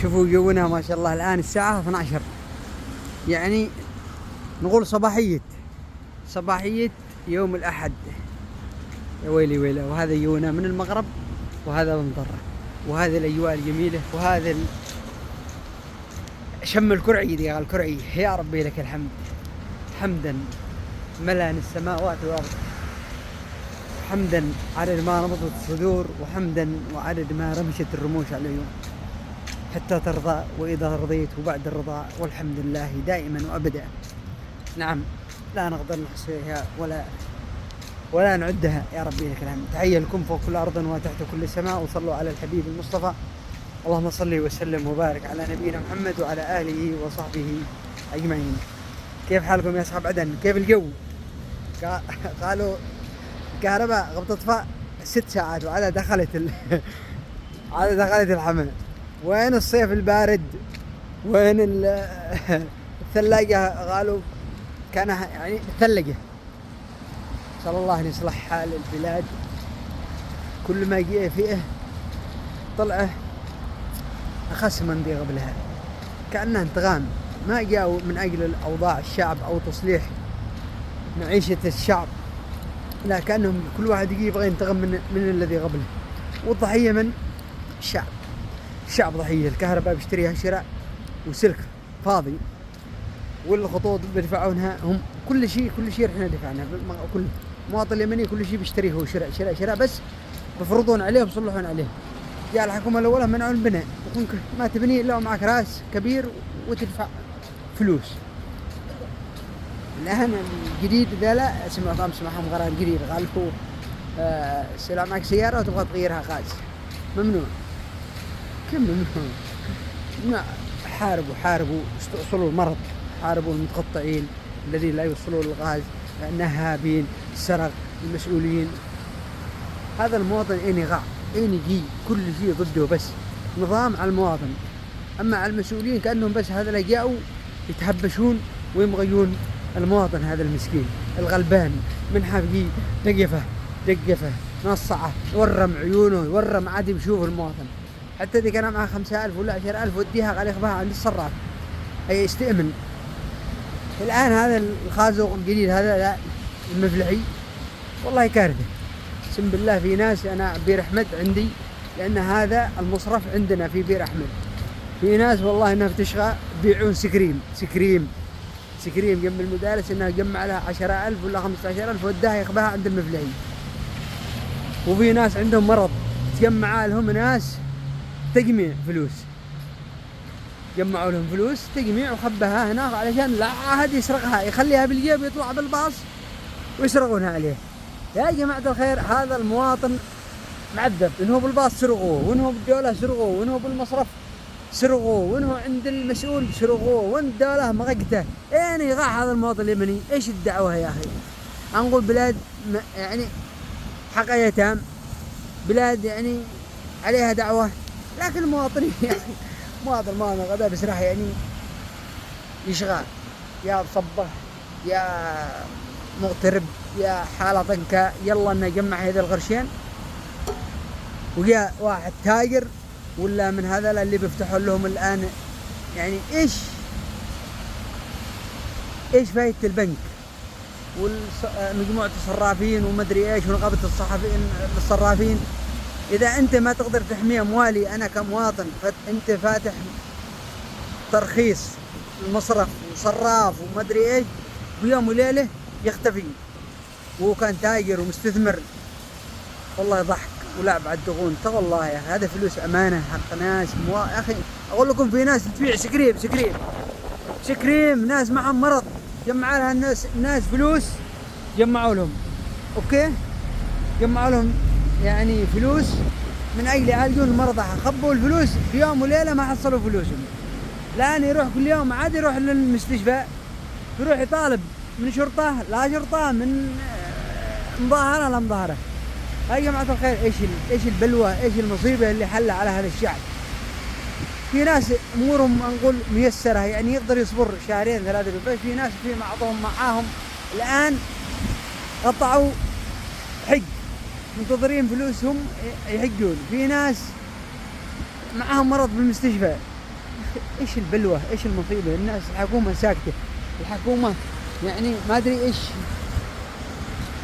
شوفوا جونا ما شاء الله. الآن الساعة 12، يعني نقول صباحية يوم الأحد. يا ويلي ويلي. وهذا جونا من المغرب، وهذا بمضرة، وهذه الأجواء الجميلة، وهذا شم الكرعي دي، الكرعي. يا ربي لك الحمد، حمدا ملان السماوات والأرض، حمدا عدد ما نبضت الصدور، وحمدا وعدد ما رمشت الرموش على العيون، حتى ترضى وإذا رضيت وبعد الرضا، والحمد لله دائما وأبدا. نعم، لا نقدر نحصيها ولا نعدها. يا ربي لك الحمد. تحية لكم فوق كل أرض وتحت كل سماء، وصلوا على الحبيب المصطفى. اللهم صل وسلم وبارك على نبينا محمد وعلى آله وصحبه أجمعين. كيف حالكم يا أصحاب عدن؟ كيف الجو؟ قالوا الكهرباء قبل تطفى 6 ساعات وعلى دخلت على دخلت الحمل. وين الصيف البارد؟ وين الثلاجة؟ قالوا كان يعني ثلجة. صلى الله أن يصلح حال البلاد. كل ما جاء فيه طلعه أخس من دي قبلها، كأنه انتقام. ما جاءوا من أجل الأوضاع الشعب أو تصليح معيشة الشعب، لا، كأنهم كل واحد يبغى ينتقم من الذي قبله. والضحية من الشعب ضحية. الكهرباء بيشتريها شراء وسلك فاضي، والخطوط بيدفعونها هم. كل شيء احنا دفعنا. كل مواطن يمني كل شيء بيشتريه هو شراء بس بفرضون عليه وبيصلحون عليه. جاء الحكومة الأولى منعوا البناء، ممكن ما تبني إلا معك راس كبير وتدفع فلوس. الآن الجديد ذا لا سمعهم قرار جديد، قالوا سلام معك سيارة وتبغى تغيرها غاز، ممنوع. كم ممنوع. حاربوا استأصلوا المرض، حاربوا المتقطعين الذين لا يوصلوا للغاز، النهابين، السرق، المسؤولين. هذا المواطن يغع يجي كل شيء ضده، بس نظام على المواطن. أما على المسؤولين كأنهم بس هذا اللي جاءوا يتهبشون ويمغيون المواطن هذا المسكين الغلبان من حافقي دقفه نصعه، ورم عيونه، ورم عادي بشوف المواطن. حتى إذا كان معه 5000 ولا 10000 وديها قال يخبها عند الصراف أي يستأمن. الآن هذا الخازوق الجديد هذا لا المفلحي والله كارثة. بسم بالله. في ناس، أنا بير أحمد عندي، لأن هذا المصرف عندنا في بير أحمد، في ناس والله إنها بتشغى بيعون سكريم جنب المدارس، إنها جمع لها 10000 ولا 15000 وداها يخباها عند المفلحي. وفي ناس عندهم مرض تجمع لهم ناس تجميع فلوس، جمعوا لهم فلوس تجميع وخبها هناك علشان لا أحد يسرقها، يخليها بالجيب يطلع بالباص ويسرقونها عليه. يا جماعة الخير، هذا المواطن معذب، إنه بالباص سرقوه، وإنه بالدولة سرقوه، وإنه بالمصرف سرقوه، وإنه عند المسؤول سرقوه، وإن الدولة مغقته. أين يقع هذا المواطن اليمني؟ إيش الدعوة يا أخي؟ أنقول بلاد يعني حق يتام، بلاد يعني عليها دعوة، لكن المواطنين يعني مواطن غدا بس راح يعني يشغل، يا بصبه، يا مغترب، يا حالة طنكة، يلا نجمع هذه القرشين. وجاء واحد تاجر ولا من هذا اللي بيفتحوا لهم الآن، يعني إيش فايدة البنك ومجموعة الصرافين ومدري إيش ونقابة الصرافين إذا أنت ما تقدر تحمي أموالي أنا كمواطن؟ فأنت فاتح ترخيص المصرف وصراف ومدري إيش، بيوم وليلة يختفي، وهو كان تاجر ومستثمر. والله ضحك ولعب على الدغون. والله يا أخي هذا فلوس أمانة حق ناس يا أخي أقول لكم في ناس تبيع سكريم، ناس معهم مرض جمع لها الناس فلوس، جمعوا لهم جمعوا لهم يعني فلوس من أجل يعالجون المرضى، خبوا الفلوس في يوم وليلة ما حصلوا فلوسهم. الآن يروح كل يوم عاد يروح للمستشفى، يروح يطالب من شرطة لا شرطة، من مظاهرة لا مظاهرة. يا جماعة الخير، ايش البلوى، ايش المصيبة اللي حل على هذا الشعب؟ في ناس امورهم نقول ميسرة، يعني يقدر يصبر 2-3 بس في ناس في بعضهم معاهم الآن قطعوا حج، منتظرين فلوسهم يحجون. في ناس معاهم مرض بالمستشفى، ايش البلوة، ايش المصيبة؟ الناس الحكومة ساكتة، الحكومة يعني ما ادري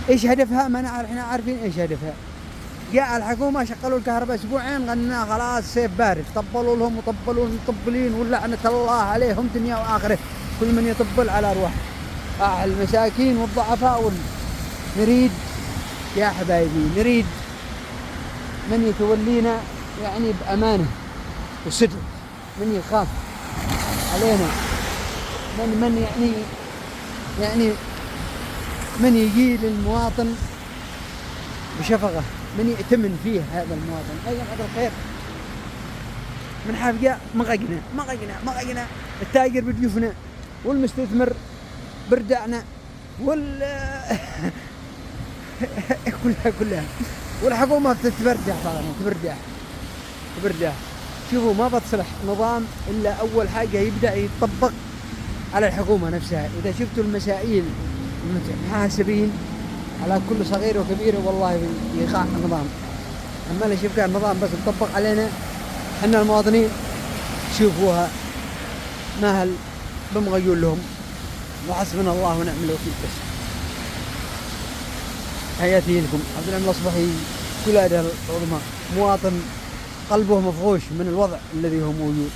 ايش هدفها، ما نعرف، احنا عارفين ايش هدفها. جاء الحكومة شغلوا الكهرباء اسبوعين، قلنا خلاص سيف بارد، طبلوا لهم وطبلوا المطبلين ولعنة الله عليهم دنيا واخرة، كل من يطبل على ارواح المساكين والضعفاء. نريد يا حبايبي، نريد من يتولينا يعني بأمانة وصدق، من يخاف علينا، من يعني من يجي للمواطن بشفقة، من يأتمن فيه هذا المواطن. أيضا هذا الخير من حافقة مغقنا التاجر بضيوفنا، والمستثمر بردعنا، كلها والحكومة تتبردع طبعا، تبردع. شوفوا ما بتصلح نظام إلا أول حاجة يبدأ يطبق على الحكومة نفسها. إذا شفتوا المسائل المحاسبين على كل صغير وكبير والله يقع النظام. أما اللي شوف كان النظام بس يطبق علينا حنا المواطنين، شوفوها مهل بمغيول لهم، وحسبنا الله ونعم الوكيل. بس حياتي لكم عبد العليم الأصبحي، كل هذا العظماء، مواطن قلبه مفغوش من الوضع الذي هو موجود.